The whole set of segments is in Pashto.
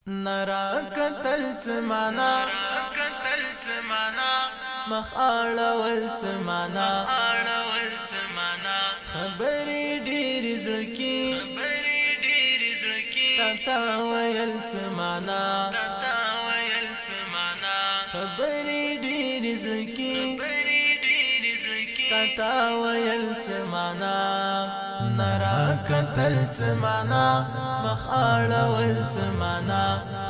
نرا کتل زمانا مخ اړول زمانا خبرې ډېر زړکی تا ویل زمانا خبرې ډېر زړکی تا ویل زمانا نرا کتل زمانا مخ اړول زمانا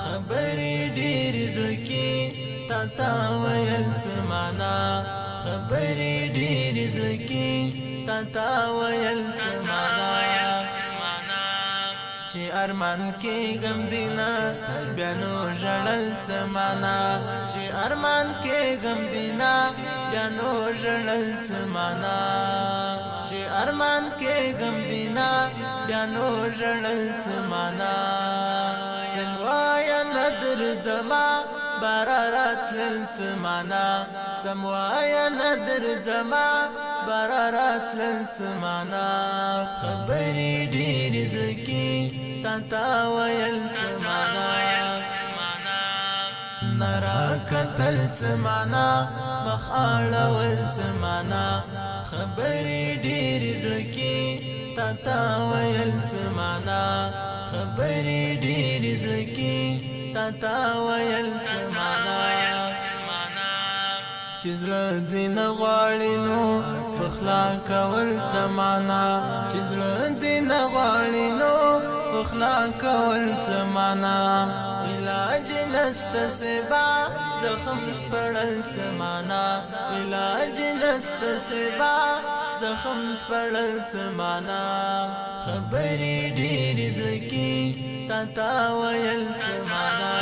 خبرې ډېر زړکی تا ویل زمانا خبرې ډېر زړکی تا ویل زمانا چې ارمان کې غم دینا بیانو ژړل زمانا چې ارمان کې غم دینا بیانو ژړل زمانا چې ارمان کې غم دینا بیانو ژړل زمانا سموایا ندر زما برارات للزمانا سموایا ندر زما برارات للزمانا خبرې ډېر زړکی تا ویل زمانا نرا کتل زمانا مخ اړول زمانا خبرې ډېر زړکی تا ویل زمانا خبرې ډېر زړکی تا ویل زمانا چې زړه دې نه غواړي نو پخلا کول زمانا چې زړه دې نه غواړي نو پخلا کول زمانا علاج نسته سبا زخم سپړل زمانا علاج نسته سبا زخم سپړل زمانا خبرې ډېر زړکی تا ویل زمانا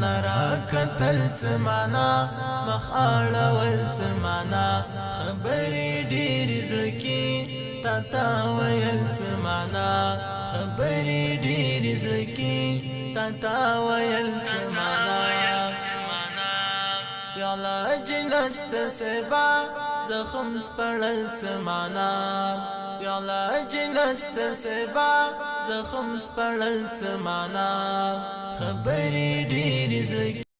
نرا کتل زمانا مخ اړول زمانا خبرې ډېر زړکی تا ویل زمانا خبرې ډېر زړکی تا ویل زمانا علاج نسته سبا زخم سپړل زمانا علاج نسته سبا زخم سپړل زمانا خبرې ډېر زړکی